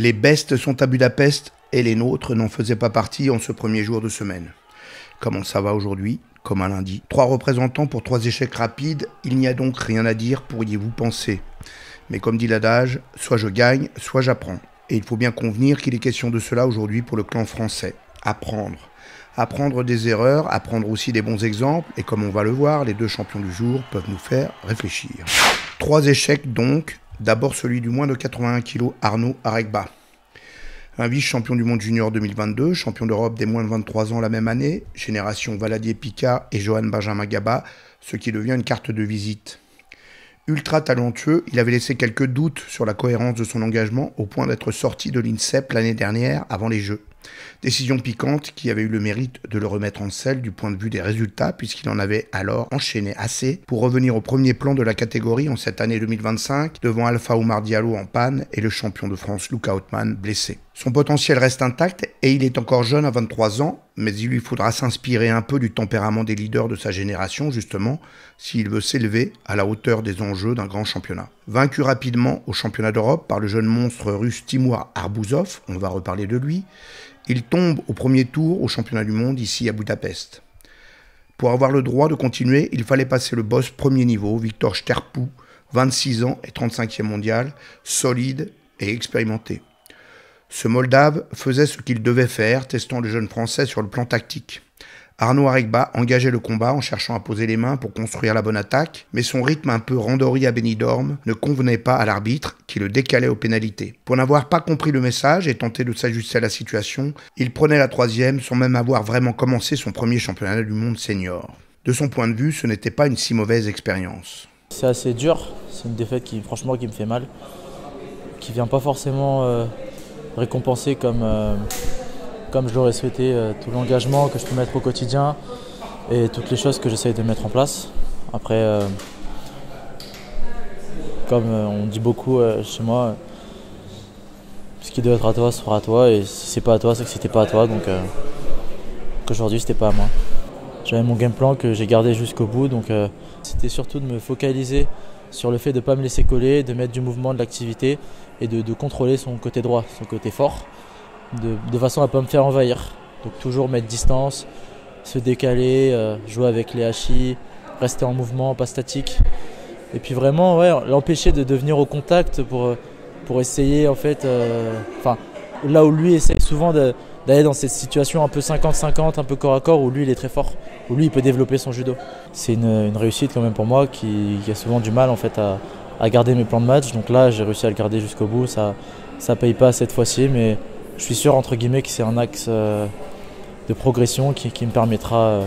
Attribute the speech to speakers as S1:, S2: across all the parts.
S1: Les bestes sont à Budapest et les nôtres n'en faisaient pas partie en ce premier jour de semaine. Comment ça va aujourd'hui? Comme un lundi. 3 représentants pour 3 échecs rapides, il n'y a donc rien à dire, pourriez-vous penser. Mais comme dit l'adage, soit je gagne, soit j'apprends. Et il faut bien convenir qu'il est question de cela aujourd'hui pour le clan français. Apprendre. Apprendre des erreurs, apprendre aussi des bons exemples, et comme on va le voir, les 2 champions du jour peuvent nous faire réfléchir. 3 échecs donc, d'abord celui du moins de 81 kg, Arnaud Aregba. Un vice-champion du monde junior 2022, champion d'Europe des moins de 23 ans la même année, génération Valadier-Picard et Johan Benjamin Gaba, ce qui devient une carte de visite. Ultra talentueux, il avait laissé quelques doutes sur la cohérence de son engagement au point d'être sorti de l'INSEP l'année dernière avant les Jeux. Décision piquante qui avait eu le mérite de le remettre en selle du point de vue des résultats puisqu'il en avait alors enchaîné assez pour revenir au premier plan de la catégorie en cette année 2025 devant Alpha Oumar Diallo en panne et le champion de France Luca Hautmann blessé. Son potentiel reste intact et il est encore jeune à 23 ans, mais il lui faudra s'inspirer un peu du tempérament des leaders de sa génération justement s'il veut s'élever à la hauteur des enjeux d'un grand championnat. Vaincu rapidement au championnat d'Europe par le jeune monstre russe Timur Arbouzov, on va reparler de lui, il tombe au premier tour au championnat du monde ici à Budapest. Pour avoir le droit de continuer, il fallait passer le boss premier niveau, Victor Sterpou, 26 ans et 35e mondial, solide et expérimenté. Ce Moldave faisait ce qu'il devait faire, testant le jeune Français sur le plan tactique. Arnaud Aregba engageait le combat en cherchant à poser les mains pour construire la bonne attaque, mais son rythme un peu randori à Benidorm ne convenait pas à l'arbitre qui le décalait aux pénalités. Pour n'avoir pas compris le message et tenter de s'ajuster à la situation, il prenait la 3e sans même avoir vraiment commencé son premier championnat du monde senior. De son point de vue, ce n'était pas une si mauvaise expérience.
S2: C'est assez dur, c'est une défaite qui franchement qui me fait mal, qui vient pas forcément récompenser comme je l'aurais souhaité, tout l'engagement que je peux mettre au quotidien et toutes les choses que j'essaye de mettre en place. Après, comme on dit beaucoup chez moi, ce qui doit être à toi sera à toi et si c'est pas à toi, c'est que c'était pas à toi, donc qu'aujourd'hui c'était pas à moi. J'avais mon game plan que j'ai gardé jusqu'au bout, donc c'était surtout de me focaliser sur le fait de ne pas me laisser coller, de mettre du mouvement, de l'activité et de contrôler son côté droit, son côté fort. De façon à ne pas me faire envahir. Donc toujours mettre distance, se décaler, jouer avec les hachis, rester en mouvement, pas statique. Et puis vraiment l'empêcher de venir au contact pour essayer en fait, là où lui essaye souvent d'aller dans cette situation un peu 50-50, un peu corps à corps, où lui il est très fort, où lui il peut développer son judo. C'est une réussite quand même pour moi qui a souvent du mal en fait à garder mes plans de match. Donc là j'ai réussi à le garder jusqu'au bout, ça paye pas cette fois-ci, mais je suis sûr entre guillemets que c'est un axe de progression qui me permettra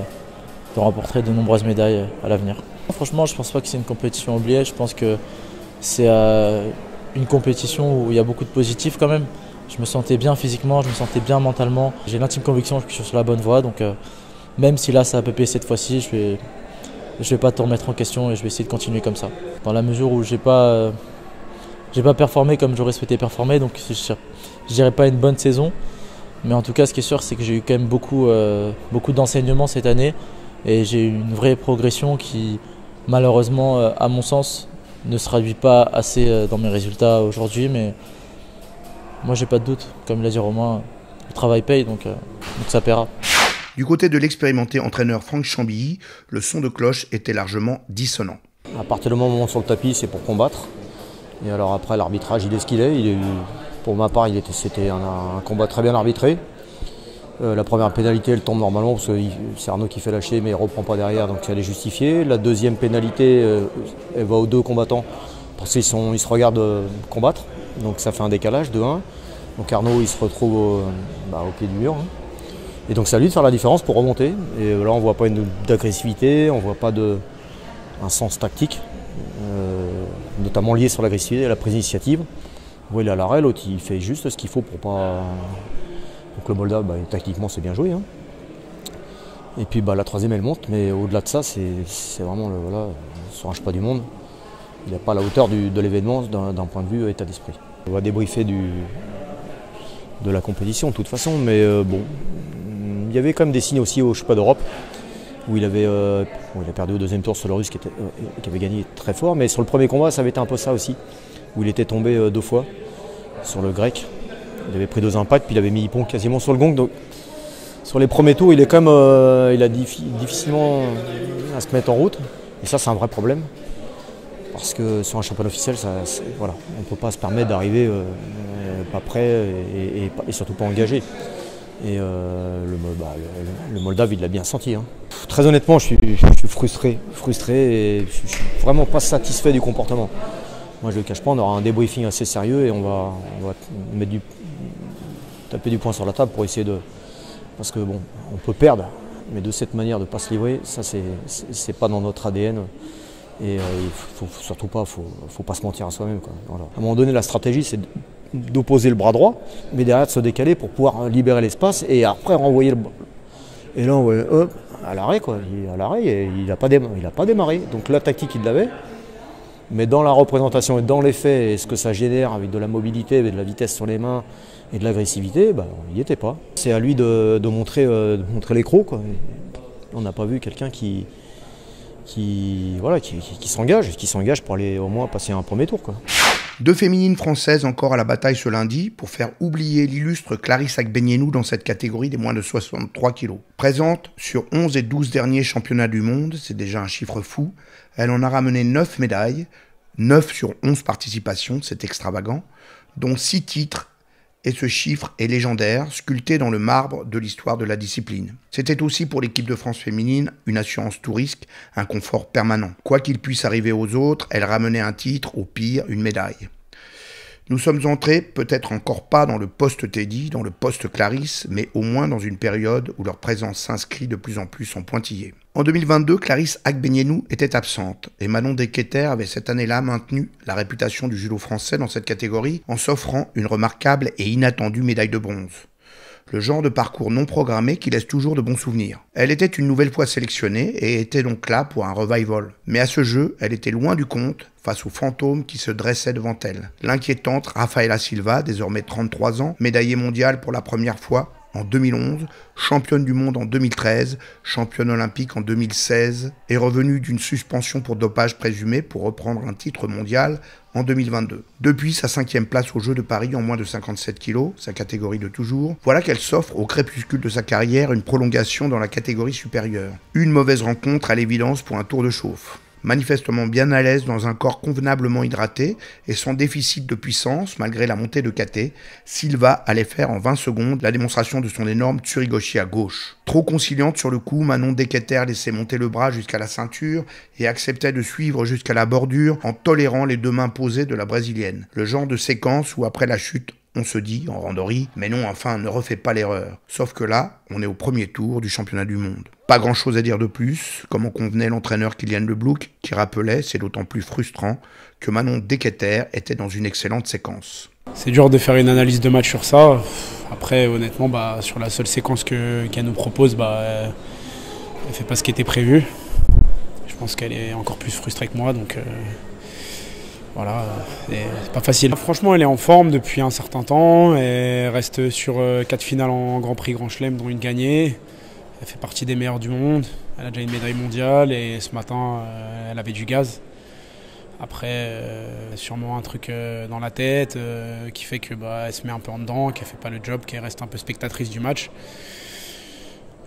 S2: de remporter de nombreuses médailles à l'avenir. Franchement, je ne pense pas que c'est une compétition oubliée. Je pense que c'est une compétition où il y a beaucoup de positifs quand même. Je me sentais bien physiquement, je me sentais bien mentalement. J'ai l'intime conviction que je suis sur la bonne voie. Donc même si là ça a pépé cette fois-ci, je vais pas te remettre en question et je vais essayer de continuer comme ça. Dans la mesure où j'ai pas performé comme j'aurais souhaité performer, donc je dirais pas une bonne saison, mais en tout cas ce qui est sûr c'est que j'ai eu quand même beaucoup d'enseignements cette année et j'ai eu une vraie progression qui malheureusement à mon sens ne se traduit pas assez dans mes résultats aujourd'hui, mais moi j'ai pas de doute, comme l'a dit Romain, le travail paye donc ça paiera.
S1: Du côté de l'expérimenté entraîneur Franck Chambilly, le son de cloche était largement dissonant.
S3: À partir du moment où on monte sur le tapis, c'est pour combattre. Et alors après l'arbitrage, il est ce qu'il est. Pour ma part, c'était un combat très bien arbitré. La première pénalité, elle tombe normalement parce que c'est Arnaud qui fait lâcher, mais il ne reprend pas derrière, donc elle est justifiée. La deuxième pénalité, elle va aux 2 combattants parce qu'ils se regardent combattre. Donc ça fait un décalage de 1. Donc Arnaud, il se retrouve au pied du mur. Et donc c'est à lui de faire la différence pour remonter. Et là, on ne voit pas d'agressivité, on ne voit pas un sens tactique. Notamment lié sur l'agressivité et la prise d'initiative. Vous voyez, il est à l'arrêt, l'autre il fait juste ce qu'il faut pour pas. Donc le Moldave, tactiquement c'est bien joué. Hein. Et puis la 3e elle monte, mais au-delà de ça, c'est vraiment il ne se range pas du monde. Il n'est pas à la hauteur de l'événement d'un point de vue état d'esprit. On va débriefer de la compétition de toute façon, mais il y avait quand même des signes aussi au Championnat d'Europe. Où il a perdu au 2e tour sur le Russe qui avait gagné très fort, mais sur le premier combat ça avait été un peu ça aussi, où il était tombé 2 fois sur le Grec, Il avait pris 2 impacts, puis il avait mis Hippon quasiment sur le gong. Donc, sur les premiers tours, il est quand même, il a difficilement à se mettre en route. Et ça, c'est un vrai problème. Parce que sur un championnat officiel, voilà, on ne peut pas se permettre d'arriver pas prêt et surtout pas engagé. Et le Moldave, il l'a bien senti. Hein. Très honnêtement, je suis frustré et je suis vraiment pas satisfait du comportement. Moi, je ne le cache pas, on aura un débriefing assez sérieux et on va mettre taper du poing sur la table pour essayer de... Parce que bon, on peut perdre, mais de cette manière de ne pas se livrer, ça c'est pas dans notre ADN. Et il faut surtout pas, faut pas se mentir à soi-même. Voilà. À un moment donné, la stratégie, c'est d'opposer le bras droit, mais derrière de se décaler pour pouvoir libérer l'espace et après renvoyer le bras. Et là, ouais, hop, à l'arrêt, quoi. À l'arrêt, il n'a pas démarré. Donc la tactique, il l'avait. Mais dans la représentation et dans les faits, et ce que ça génère avec de la mobilité, avec de la vitesse sur les mains et de l'agressivité, bah, il n'y était pas. C'est à lui de montrer les crocs, quoi. On n'a pas vu quelqu'un qui s'engage pour aller au moins passer un premier tour, quoi.
S1: 2 féminines françaises encore à la bataille ce lundi pour faire oublier l'illustre Clarisse Agbenienou dans cette catégorie des moins de 63 kilos. Présente sur 11 et 12 derniers championnats du monde, c'est déjà un chiffre fou, elle en a ramené 9 médailles, 9 sur 11 participations, c'est extravagant, dont 6 titres. Et ce chiffre est légendaire, sculpté dans le marbre de l'histoire de la discipline. C'était aussi pour l'équipe de France féminine une assurance tout risque, un confort permanent. Quoi qu'il puisse arriver aux autres, elle ramenait un titre, au pire une médaille. Nous sommes entrés, peut-être encore pas dans le post-Teddy, dans le post-Clarisse, mais au moins dans une période où leur présence s'inscrit de plus en plus en pointillé. En 2022, Clarisse Agbenienou était absente et Manon Deketer avait cette année-là maintenu la réputation du judo français dans cette catégorie en s'offrant une remarquable et inattendue médaille de bronze. Le genre de parcours non programmé qui laisse toujours de bons souvenirs. Elle était une nouvelle fois sélectionnée et était donc là pour un revival. Mais à ce jeu, elle était loin du compte face aux fantômes qui se dressaient devant elle. L'inquiétante Rafaela Silva, désormais 33 ans, médaillée mondiale pour la première fois en 2011, championne du monde en 2013, championne olympique en 2016, est revenue d'une suspension pour dopage présumé pour reprendre un titre mondial en 2022. Depuis sa 5e place aux Jeux de Paris en moins de 57 kg, sa catégorie de toujours, voilà qu'elle s'offre au crépuscule de sa carrière une prolongation dans la catégorie supérieure. Une mauvaise rencontre à l'évidence pour un tour de chauffe. Manifestement bien à l'aise dans un corps convenablement hydraté et sans déficit de puissance malgré la montée de KT, Silva allait faire en 20 secondes la démonstration de son énorme tsurikoshi à gauche. Trop conciliante sur le coup, Manon Deketer laissait monter le bras jusqu'à la ceinture et acceptait de suivre jusqu'à la bordure en tolérant les 2 mains posées de la brésilienne. Le genre de séquence où après la chute, on se dit, en randori, mais non, enfin, ne refais pas l'erreur. Sauf que là, on est au premier tour du championnat du monde. Pas grand chose à dire de plus, comme en convenait l'entraîneur Kylian Leblouc, qui rappelait, c'est d'autant plus frustrant, que Manon Deketer était dans une excellente séquence.
S4: C'est dur de faire une analyse de match sur ça. Après, honnêtement, sur la seule séquence qu'elle nous propose, elle fait pas ce qui était prévu. Je pense qu'elle est encore plus frustrée que moi, donc... Voilà, c'est pas facile. Franchement, elle est en forme depuis un certain temps. Elle reste sur 4 finales en Grand Prix Grand Chelem, dont une gagnée. Elle fait partie des meilleures du monde. Elle a déjà une médaille mondiale et ce matin, elle avait du gaz. Après, sûrement un truc dans la tête qui fait que elle se met un peu en dedans, qu'elle fait pas le job, qu'elle reste un peu spectatrice du match.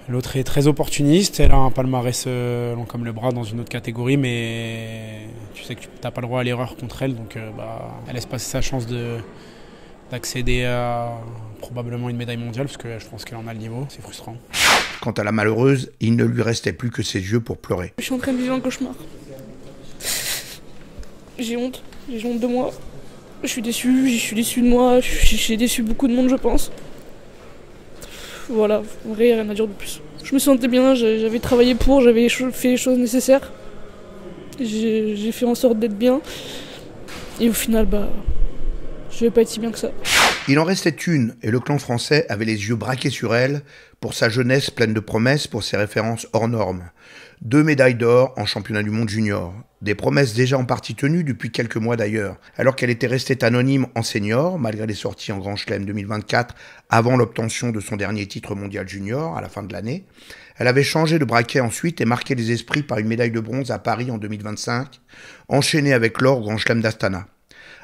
S4: L'autre est très opportuniste, elle a un palmarès long comme le bras dans une autre catégorie, mais tu sais que tu n'as pas le droit à l'erreur contre elle, donc elle laisse passer sa chance d'accéder à probablement une médaille mondiale, parce que je pense qu'elle en a le niveau, c'est frustrant.
S1: Quant à la malheureuse, il ne lui restait plus que ses yeux pour pleurer.
S5: Je suis en train de vivre un cauchemar. J'ai honte de moi. Je suis déçu de moi, j'ai déçu beaucoup de monde, je pense. Voilà, en vrai, rien à dire de plus. Je me sentais bien, j'avais travaillé pour, j'avais fait les choses nécessaires. J'ai fait en sorte d'être bien. Et au final, je vais pas être si bien que ça.
S1: Il en restait une, et le clan français avait les yeux braqués sur elle, pour sa jeunesse pleine de promesses, pour ses références hors normes. 2 médailles d'or en championnat du monde junior. Des promesses déjà en partie tenues depuis quelques mois d'ailleurs. Alors qu'elle était restée anonyme en senior, malgré les sorties en Grand Chelem 2024, avant l'obtention de son dernier titre mondial junior à la fin de l'année, elle avait changé de braquet ensuite et marqué les esprits par une médaille de bronze à Paris en 2025, enchaînée avec l'or au Grand Chelem d'Astana.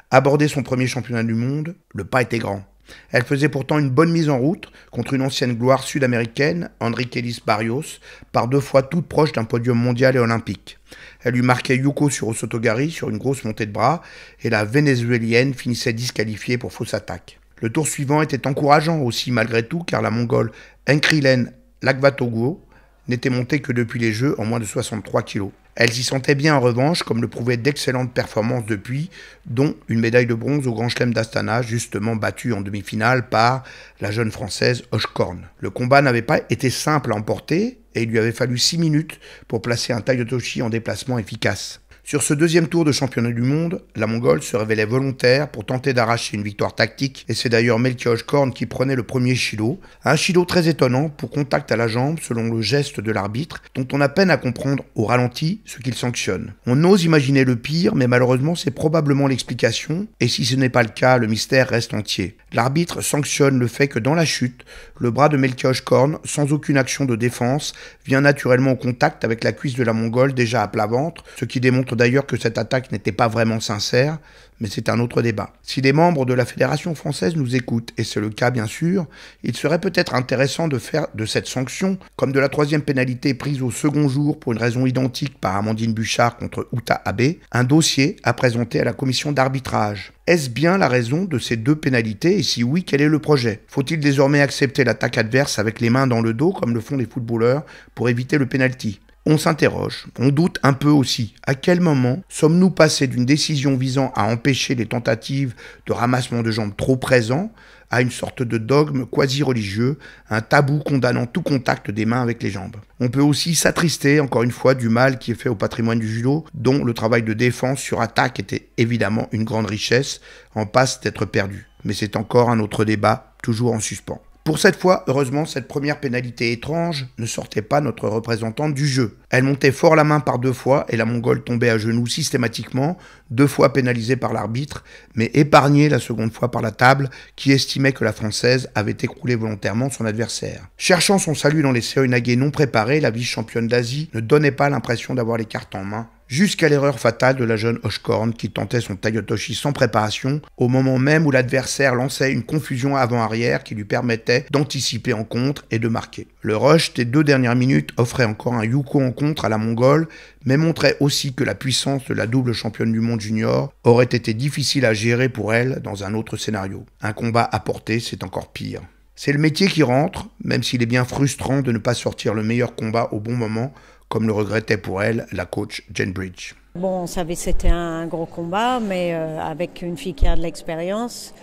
S1: Aborder son premier championnat du monde, le pas était grand. Elle faisait pourtant une bonne mise en route contre une ancienne gloire sud-américaine, Henriquelis Barrios, par 2 fois toute proche d'un podium mondial et olympique. Elle lui marquait Yuko Sotogari sur une grosse montée de bras et la vénézuélienne finissait disqualifiée pour fausse attaque. Le tour suivant était encourageant aussi malgré tout car la Mongole Enkhrilen Lagvatogo n'était montée que depuis les Jeux en moins de 63 kg. Elle s'y sentait bien en revanche, comme le prouvaient d'excellentes performances depuis, dont une médaille de bronze au Grand Chelem d'Astana, justement battue en demi-finale par la jeune française Oshkorn. Le combat n'avait pas été simple à emporter et il lui avait fallu 6 minutes pour placer un Tayotoshi en déplacement efficace. Sur ce deuxième tour de championnat du monde, la Mongole se révélait volontaire pour tenter d'arracher une victoire tactique et c'est d'ailleurs Melchior Oshkorn qui prenait le premier shilo. Un shilo très étonnant pour contact à la jambe selon le geste de l'arbitre dont on a peine à comprendre au ralenti ce qu'il sanctionne. On ose imaginer le pire mais malheureusement c'est probablement l'explication et si ce n'est pas le cas, le mystère reste entier. L'arbitre sanctionne le fait que dans la chute, le bras de Melchior Oshkorn, sans aucune action de défense, vient naturellement au contact avec la cuisse de la Mongole déjà à plat ventre, ce qui démontre d'ailleurs que cette attaque n'était pas vraiment sincère, mais c'est un autre débat. Si des membres de la Fédération française nous écoutent, et c'est le cas bien sûr, il serait peut-être intéressant de faire de cette sanction, comme de la 3e pénalité prise au second jour pour une raison identique par Amandine Bouchard contre Uta Abe, un dossier à présenter à la commission d'arbitrage. Est-ce bien la raison de ces 2 pénalités et si oui, quel est le projet? Faut-il désormais accepter l'attaque adverse avec les mains dans le dos comme le font les footballeurs pour éviter le penalty? On s'interroge, on doute un peu aussi. À quel moment sommes-nous passés d'une décision visant à empêcher les tentatives de ramassement de jambes trop présents à une sorte de dogme quasi-religieux, un tabou condamnant tout contact des mains avec les jambes? On peut aussi s'attrister, encore une fois, du mal qui est fait au patrimoine du judo, dont le travail de défense sur attaque était évidemment une grande richesse, en passe d'être perdu. Mais c'est encore un autre débat, toujours en suspens. Pour cette fois, heureusement, cette première pénalité étrange ne sortait pas notre représentante du jeu. Elle montait fort la main par 2 fois et la Mongole tombait à genoux systématiquement, 2 fois pénalisée par l'arbitre, mais épargnée la seconde fois par la table qui estimait que la Française avait écroulé volontairement son adversaire. Cherchant son salut dans les seoinage non préparés, la vice-championne d'Asie ne donnait pas l'impression d'avoir les cartes en main, jusqu'à l'erreur fatale de la jeune Oshkorn qui tentait son Tayotoshi sans préparation, au moment même où l'adversaire lançait une confusion avant-arrière qui lui permettait d'anticiper en contre et de marquer. Le rush des 2 dernières minutes offrait encore un Yuko en contre à la Mongole, mais montrait aussi que la puissance de la double championne du monde junior aurait été difficile à gérer pour elle dans un autre scénario. Un combat à porter, c'est encore pire. C'est le métier qui rentre, même s'il est bien frustrant de ne pas sortir le meilleur combat au bon moment, comme le regrettait pour elle la coach Jane Bridge.
S6: Bon, on savait que c'était un gros combat, mais avec une fille qui a de l'expérience.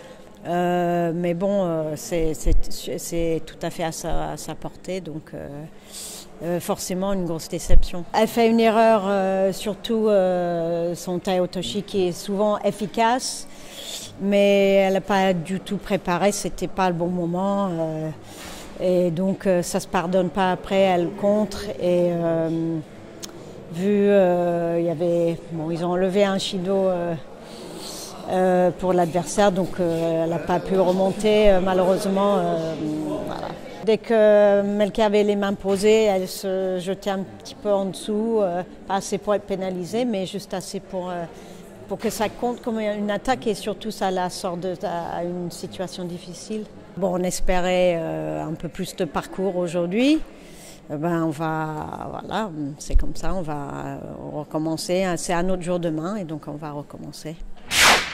S6: Mais bon, c'est tout à fait à sa portée, donc forcément une grosse déception. Elle fait une erreur, surtout son Tayotoshi qui est souvent efficace, mais elle n'a pas du tout préparé, c'était pas le bon moment. Et donc ça se pardonne pas après, elle contre et il y avait ils ont enlevé un shido pour l'adversaire, donc elle n'a pas pu remonter malheureusement. Voilà. Dès que Melchior avait les mains posées, elle se jetait un petit peu en dessous, pas assez pour être pénalisée, mais juste assez pour que ça compte comme une attaque et surtout ça la sort à une situation difficile. Bon, on espérait un peu plus de parcours aujourd'hui. Voilà, c'est comme ça, on va recommencer. C'est un autre jour demain et donc on va recommencer.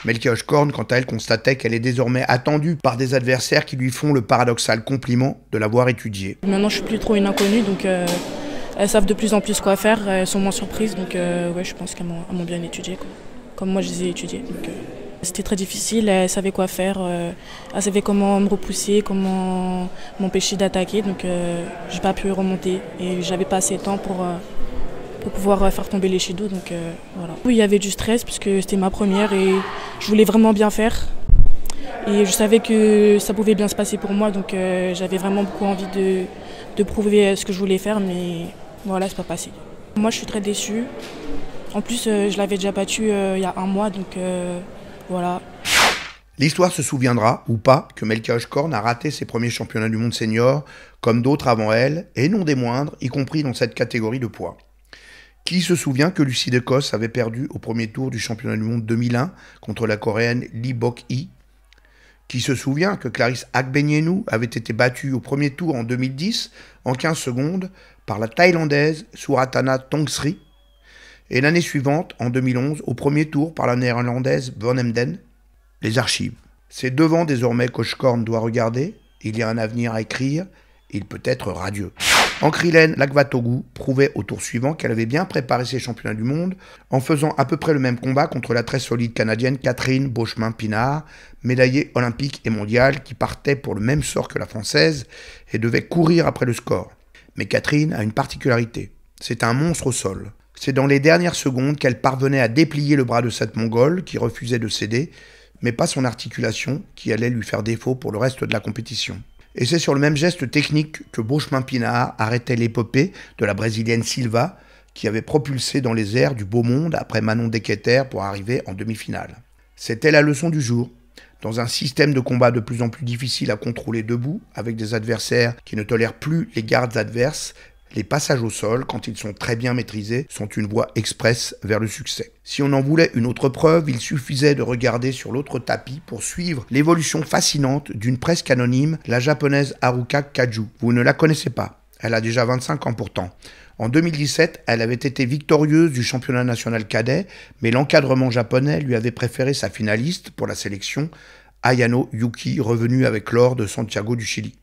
S1: Melchior Oshkorn, quant à elle, constatait qu'elle est désormais attendue par des adversaires qui lui font le paradoxal compliment de l'avoir étudiée.
S5: Maintenant, je suis plus trop une inconnue, donc elles savent de plus en plus quoi faire, elles sont moins surprises, donc ouais, je pense qu'elles m'ont bien étudié, quoi. Comme moi je les ai étudiées. C'était très difficile, elle savait quoi faire, elle savait comment me repousser, comment m'empêcher d'attaquer, donc j'ai pas pu remonter et j'avais pas assez de temps pour pouvoir faire tomber les shidos, donc voilà. Oui, il y avait du stress puisque c'était ma première et je voulais vraiment bien faire et je savais que ça pouvait bien se passer pour moi, donc j'avais vraiment beaucoup envie de prouver ce que je voulais faire, mais voilà, c'est pas passé. Moi je suis très déçue, en plus je l'avais déjà battue il y a 1 mois, donc voilà.
S1: L'histoire se souviendra, ou pas, que Melchior Oshkorn a raté ses premiers championnats du monde senior, comme d'autres avant elle, et non des moindres, y compris dans cette catégorie de poids. Qui se souvient que Lucie Decosse avait perdu au premier tour du championnat du monde 2001 contre la coréenne Lee Bok-hee? Qui se souvient que Clarisse Agbenienou avait été battue au premier tour en 2010 en 15 secondes par la Thaïlandaise Suratana Tongthri et l'année suivante, en 2011, au premier tour par la Néerlandaise Van Emden? Les archives. C'est devant désormais qu'Oshkorn doit regarder. Il y a un avenir à écrire. Il peut être radieux. Ankrilén Lakvatogu prouvait au tour suivant qu'elle avait bien préparé ses championnats du monde en faisant à peu près le même combat contre la très solide Canadienne Catherine Beauchemin-Pinard, médaillée olympique et mondiale qui partait pour le même sort que la Française et devait courir après le score. Mais Catherine a une particularité. C'est un monstre au sol. C'est dans les dernières secondes qu'elle parvenait à déplier le bras de cette Mongole qui refusait de céder, mais pas son articulation qui allait lui faire défaut pour le reste de la compétition. Et c'est sur le même geste technique que Beauchemin-Pinard arrêtait l'épopée de la brésilienne Silva, qui avait propulsé dans les airs du beau monde après Manon Deketer pour arriver en demi-finale. C'était la leçon du jour. Dans un système de combat de plus en plus difficile à contrôler debout, avec des adversaires qui ne tolèrent plus les gardes adverses, les passages au sol, quand ils sont très bien maîtrisés, sont une voie express vers le succès. Si on en voulait une autre preuve, il suffisait de regarder sur l'autre tapis pour suivre l'évolution fascinante d'une presque anonyme, la japonaise Haruka Kaju. Vous ne la connaissez pas. Elle a déjà 25 ans pourtant. En 2017, elle avait été victorieuse du championnat national cadet, mais l'encadrement japonais lui avait préféré sa finaliste pour la sélection, Ayano Yuki, revenue avec l'or de Santiago du Chili.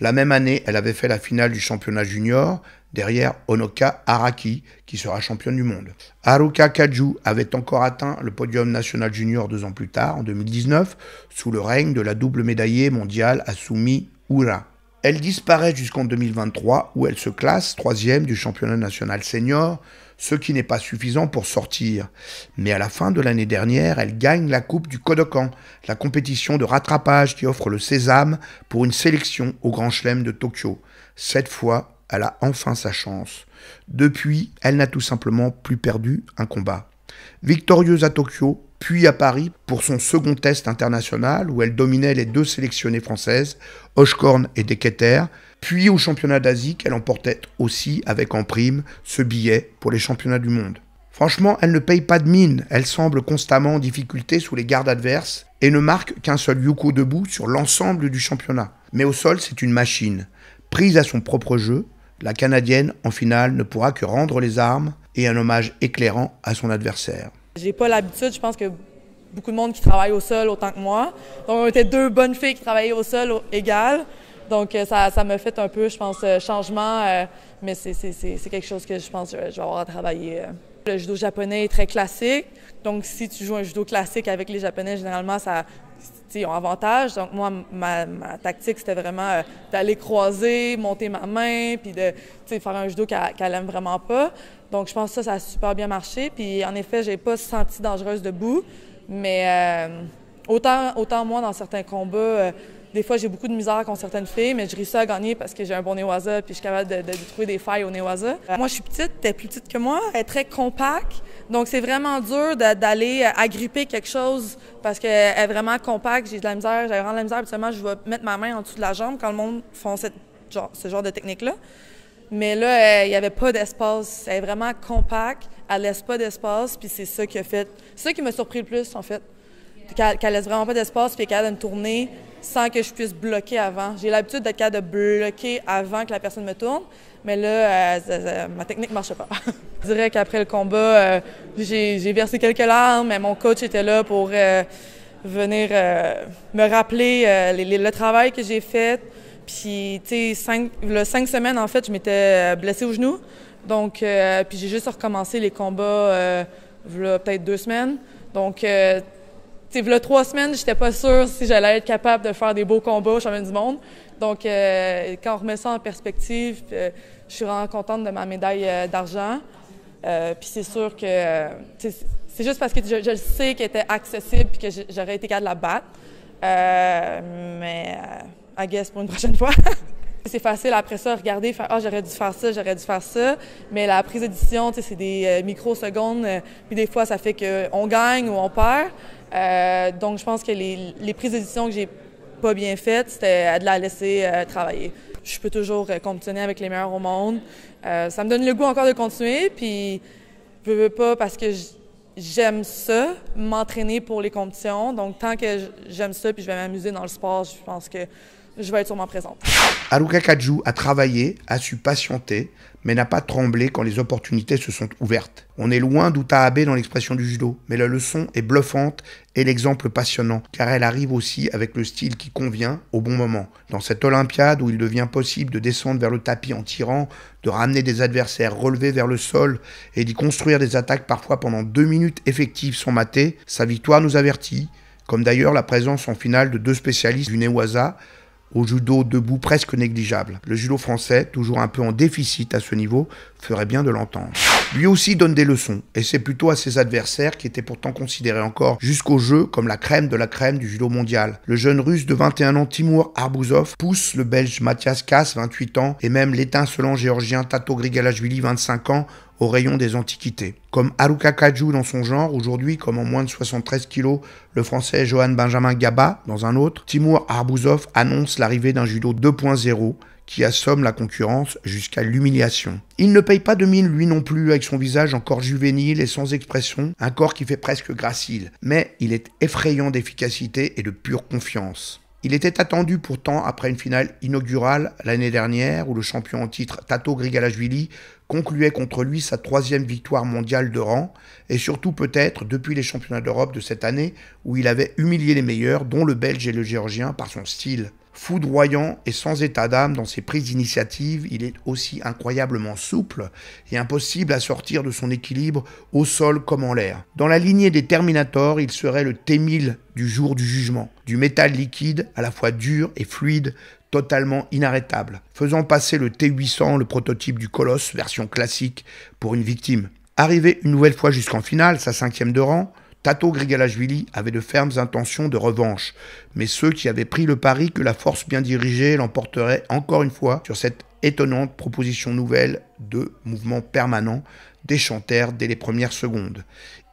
S1: La même année, elle avait fait la finale du championnat junior, derrière Honoka Araki, qui sera championne du monde. Haruka Kaju avait encore atteint le podium national junior 2 ans plus tard, en 2019, sous le règne de la double médaillée mondiale Asumi Ura. Elle disparaît jusqu'en 2023, où elle se classe 3e du championnat national senior, ce qui n'est pas suffisant pour sortir. Mais à la fin de l'année dernière, elle gagne la Coupe du Kodokan, la compétition de rattrapage qui offre le sésame pour une sélection au Grand Chelem de Tokyo. Cette fois, elle a enfin sa chance. Depuis, elle n'a tout simplement plus perdu un combat. Victorieuse à Tokyo, puis à Paris pour son second test international où elle dominait les 2 sélectionnées françaises, Oshkorn et Deketer, puis au championnat d'Asie qu'elle emportait aussi avec en prime ce billet pour les championnats du monde. Franchement, elle ne paye pas de mine, elle semble constamment en difficulté sous les gardes adverses et ne marque qu'un seul yuko debout sur l'ensemble du championnat. Mais au sol, c'est une machine. Prise à son propre jeu, la Canadienne, en finale, ne pourra que rendre les armes et un hommage éclairant à son adversaire.
S7: J'ai pas l'habitude, je pense que beaucoup de monde qui travaille au sol autant que moi. Donc, on était 2 bonnes filles qui travaillaient au sol égales. Donc, ça m'a fait un peu, je pense, changement, mais c'est quelque chose que je pense que je vais avoir à travailler. Le judo japonais est très classique. Donc, si tu joues un judo classique avec les Japonais, généralement, ils ont avantage. Donc, moi, ma tactique, c'était vraiment d'aller croiser, monter ma main, puis de faire un judo qu'elle aime vraiment pas. Donc, je pense que ça a super bien marché. Puis, en effet, j'ai pas senti dangereuse debout. Mais autant moi, dans certains combats, des fois, j'ai beaucoup de misère contre certaines filles, mais je réussis à gagner parce que j'ai un bon newaza puis je suis capable de trouver des failles au newaza. Moi, je suis petite, elle est plus petite que moi, elle est très compacte. Donc, c'est vraiment dur d'aller agripper quelque chose parce qu'elle est vraiment compacte. J'ai de la misère, j'ai vraiment de la misère. Habituellement, je vais mettre ma main en dessous de la jambe quand le monde fait ce genre de technique-là. Mais là, il n'y avait pas d'espace. Elle est vraiment compacte, elle laisse pas d'espace, puis c'est ça qui a fait. C'est ça qui m'a surpris le plus, en fait. Qu'elle laisse vraiment pas d'espace, puis qu'elle a une tournée sans que je puisse bloquer avant. J'ai l'habitude d'être capable de bloquer avant que la personne me tourne, mais là, ma technique ne marchait pas. Je dirais qu'après le combat, j'ai versé quelques larmes, mais mon coach était là pour venir me rappeler le travail que j'ai fait. Puis, tu sais, 5 semaines, en fait, je m'étais blessée au genou. Donc, puis j'ai juste recommencé les combats, peut-être 2 semaines. Donc, tu sais, 3 semaines, j'étais pas sûre si j'allais être capable de faire des beaux combats au championnat du monde. Donc, quand on remet ça en perspective, je suis vraiment contente de ma médaille d'argent. Puis c'est sûr que c'est juste parce que je le sais qu'elle était accessible et que j'aurais été capable de la battre. Mais I guess pour une prochaine fois. C'est facile après ça, regarder, faire « Ah, j'aurais dû faire ça, j'aurais dû faire ça ». Mais la prise de décision, c'est des microsecondes. Puis des fois, ça fait qu'on gagne ou on perd. Donc, je pense que les prises de décision que j'ai pas bien faites, c'était de la laisser travailler. Je peux toujours compétitionner avec les meilleurs au monde. Ça me donne le goût encore de continuer. Puis, je veux pas parce que j'aime ça, m'entraîner pour les compétitions. Donc, tant que j'aime ça puis je vais m'amuser dans le sport, je pense que je vais être sûrement présente.
S1: Haruka Kaju a travaillé, a su patienter, mais n'a pas tremblé quand les opportunités se sont ouvertes. On est loin d'Uta Abe dans l'expression du judo, mais la leçon est bluffante et l'exemple passionnant, car elle arrive aussi avec le style qui convient au bon moment. Dans cette Olympiade où il devient possible de descendre vers le tapis en tirant, de ramener des adversaires relevés vers le sol et d'y construire des attaques parfois pendant 2 minutes effectives sans mater, sa victoire nous avertit, comme d'ailleurs la présence en finale de 2 spécialistes du Newaza, au judo debout presque négligeable. Le judo français, toujours un peu en déficit à ce niveau, ferait bien de l'entendre. Lui aussi donne des leçons, et c'est plutôt à ses adversaires qui étaient pourtant considérés encore jusqu'au jeu comme la crème de la crème du judo mondial. Le jeune russe de 21 ans Timur Arbuzov pousse le belge Mathias Kass, 28 ans, et même l'étincelant géorgien Tato Grigalashvili, 25 ans, au rayon des antiquités. Comme Haruka Kaju dans son genre, aujourd'hui, comme en moins de 73 kilos, le français Johan Benjamin Gaba, dans un autre, Timur Arbuzov annonce l'arrivée d'un judo 2.0 qui assomme la concurrence jusqu'à l'humiliation. Il ne paye pas de mine lui non plus, avec son visage encore juvénile et sans expression, un corps qui fait presque gracile, mais il est effrayant d'efficacité et de pure confiance. Il était attendu pourtant après une finale inaugurale l'année dernière où le champion en titre Tato Grigalashvili concluait contre lui sa 3e victoire mondiale de rang et surtout peut-être depuis les championnats d'Europe de cette année où il avait humilié les meilleurs dont le Belge et le Géorgien par son style. Foudroyant et sans état d'âme dans ses prises d'initiative, il est aussi incroyablement souple et impossible à sortir de son équilibre au sol comme en l'air. Dans la lignée des Terminators, il serait le T-1000 du jour du jugement, du métal liquide à la fois dur et fluide, totalement inarrêtable, faisant passer le T800, le prototype du Colosse, version classique, pour une victime. Arrivé une nouvelle fois jusqu'en finale, sa 5e de rang, Tato Grigalashvili avait de fermes intentions de revanche, mais ceux qui avaient pris le pari que la force bien dirigée l'emporterait encore une fois sur cette étonnante proposition nouvelle de mouvement permanent déchantèrent dès les premières secondes.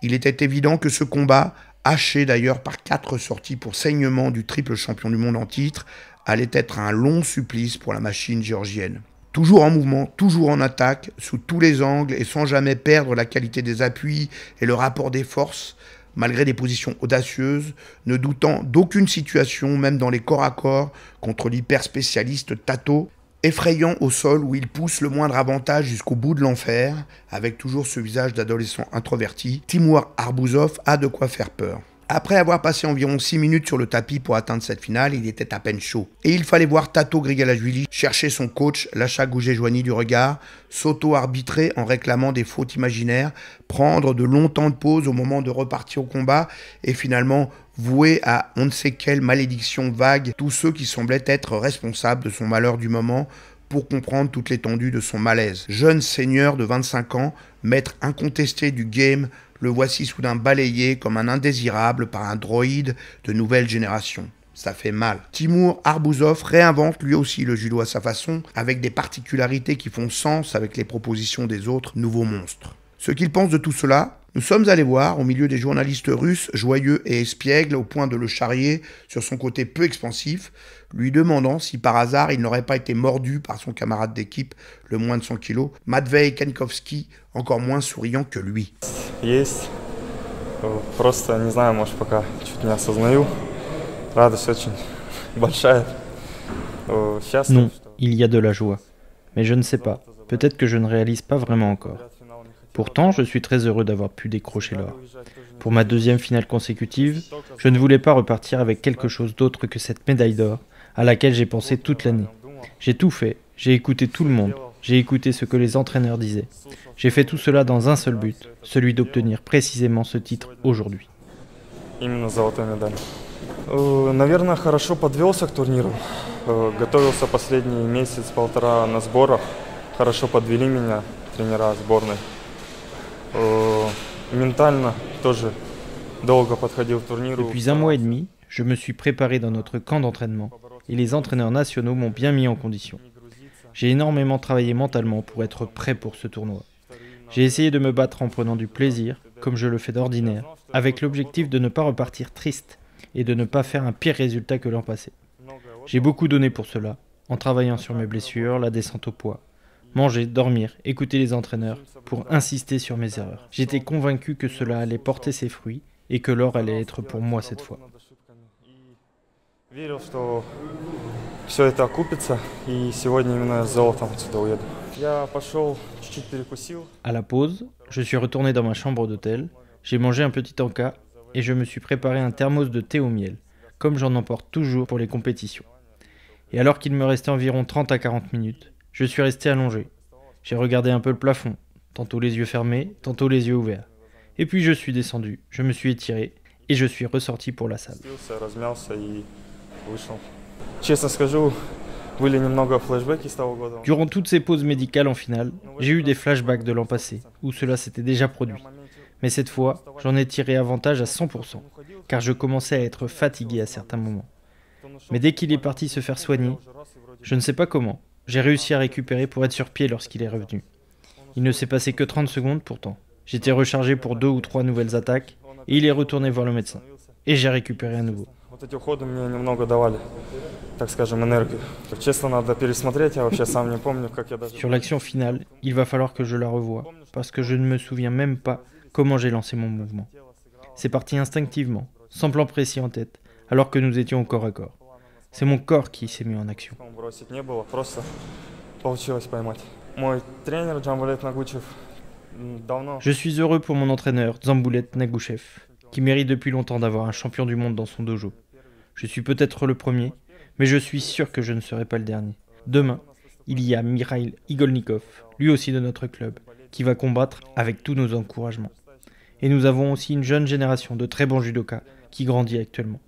S1: Il était évident que ce combat, haché d'ailleurs par 4 sorties pour saignement du triple champion du monde en titre, allait être un long supplice pour la machine géorgienne. Toujours en mouvement, toujours en attaque, sous tous les angles et sans jamais perdre la qualité des appuis et le rapport des forces, malgré des positions audacieuses, ne doutant d'aucune situation, même dans les corps à corps, contre l'hyper-spécialiste Tato, effrayant au sol où il pousse le moindre avantage jusqu'au bout de l'enfer, avec toujours ce visage d'adolescent introverti, Timur Arbuzov a de quoi faire peur. Après avoir passé environ 6 minutes sur le tapis pour atteindre cette finale, il était à peine chaud. Et il fallait voir Tato Grigalashvili chercher son coach, Lacha Gouget-Joigny du regard, s'auto-arbitrer en réclamant des fautes imaginaires, prendre de longs temps de pause au moment de repartir au combat et finalement vouer à on ne sait quelle malédiction vague tous ceux qui semblaient être responsables de son malheur du moment pour comprendre toute l'étendue de son malaise. Jeune seigneur de 25 ans, maître incontesté du game, le voici soudain balayé comme un indésirable par un droïde de nouvelle génération. Ça fait mal. Timur Arbuzov réinvente lui aussi le judo à sa façon, avec des particularités qui font sens avec les propositions des autres nouveaux monstres. Ce qu'il pense de tout cela, nous sommes allés voir au milieu des journalistes russes joyeux et espiègles au point de le charrier sur son côté peu expansif, lui demandant si par hasard il n'aurait pas été mordu par son camarade d'équipe, le moins de 100 kilos, Matvei Kankowski, encore moins souriant que lui.
S8: Есть. Просто не знаю, может, пока чуть не осознаю. Радость очень большая.
S9: Non, il y a de la joie. Mais je ne sais pas. Peut-être que je ne réalise pas vraiment encore. Pourtant, je suis très heureux d'avoir pu décrocher l'or. Pour ma 2e finale consécutive, je ne voulais pas repartir avec quelque chose d'autre que cette médaille d'or, à laquelle j'ai pensé toute l'année. J'ai tout fait, j'ai écouté tout le monde, j'ai écouté ce que les entraîneurs disaient. J'ai fait tout cela dans un seul but, celui d'obtenir précisément ce titre aujourd'hui.
S8: Наверное, хорошо подвелся к турниру. Готовился последний месяц-полтора на сборах. Хорошо подвели меня тренера сборной. Ментально тоже долго подходил к турниру.
S9: Depuis 1 mois et demi, je me suis préparé dans notre camp d'entraînement et les entraîneurs nationaux m'ont bien mis en condition. J'ai énormément travaillé mentalement pour être prêt pour ce tournoi. J'ai essayé de me battre en prenant du plaisir, comme je le fais d'ordinaire, avec l'objectif de ne pas repartir triste et de ne pas faire un pire résultat que l'an passé. J'ai beaucoup donné pour cela, en travaillant sur mes blessures, la descente au poids. manger, dormir, écouter les entraîneurs, pour insister sur mes erreurs. J'étais convaincu que cela allait porter ses fruits et que l'or allait être pour moi cette fois. À la pause, je suis retourné dans ma chambre d'hôtel, j'ai mangé un petit encas et je me suis préparé un thermos de thé au miel, comme j'en emporte toujours pour les compétitions. Et alors qu'il me restait environ 30 à 40 minutes, je suis resté allongé. J'ai regardé un peu le plafond, tantôt les yeux fermés, tantôt les yeux ouverts. Et puis je suis descendu, je me suis étiré et je suis ressorti pour la salle. Durant toutes ces pauses médicales en finale, j'ai eu des flashbacks de l'an passé, où cela s'était déjà produit. Mais cette fois, j'en ai tiré avantage à 100%, car je commençais à être fatigué à certains moments. Mais dès qu'il est parti se faire soigner, je ne sais pas comment, j'ai réussi à récupérer pour être sur pied lorsqu'il est revenu. Il ne s'est passé que 30 secondes pourtant. J'étais rechargé pour 2 ou 3 nouvelles attaques, et il est retourné voir le médecin. Et j'ai récupéré à nouveau. Sur l'action finale, il va falloir que je la revoie, parce que je ne me souviens même pas comment j'ai lancé mon mouvement. C'est parti instinctivement, sans plan précis en tête, alors que nous étions au corps à corps. C'est mon corps qui s'est mis en action. Je suis heureux pour mon entraîneur, Dzambulet Nagouchev, qui mérite depuis longtemps d'avoir un champion du monde dans son dojo. Je suis peut-être le premier, mais je suis sûr que je ne serai pas le dernier. Demain, il y a Mikhail Igolnikov, lui aussi de notre club, qui va combattre avec tous nos encouragements. Et nous avons aussi une jeune génération de très bons judokas qui grandit actuellement.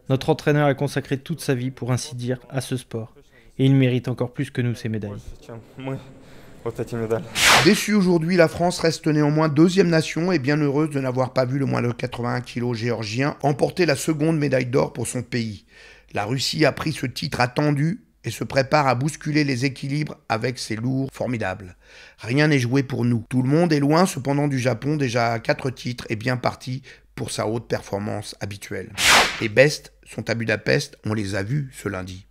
S9: Notre entraîneur a consacré toute sa vie, pour ainsi dire, à ce sport. Et il mérite encore plus que nous ces médailles.
S1: Déçue aujourd'hui, la France reste néanmoins deuxième nation et bien heureuse de n'avoir pas vu le moins de 81 kg géorgien emporter la seconde médaille d'or pour son pays. La Russie a pris ce titre attendu et se prépare à bousculer les équilibres avec ses lourds formidables. Rien n'est joué pour nous. Tout le monde est loin cependant du Japon, déjà à 4 titres et bien parti pour sa haute performance habituelle. Les bestes sont à Budapest, on les a vus ce lundi.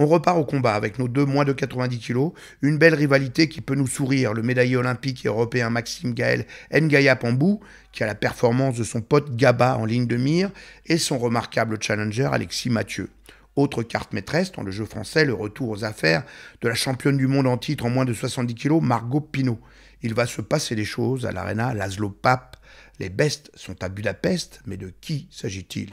S1: On repart au combat avec nos deux moins de 90 kg, une belle rivalité qui peut nous sourire. Le médaillé olympique et européen Maxime Gaël Ngaya Pambou, qui a la performance de son pote Gaba en ligne de mire, et son remarquable challenger Alexis Mathieu. Autre carte maîtresse dans le jeu français, le retour aux affaires de la championne du monde en titre en moins de 70 kg, Margot Pinot. Il va se passer des choses à l'Arena Laszlo Pape. Les bestes sont à Budapest, mais de qui s'agit-il ?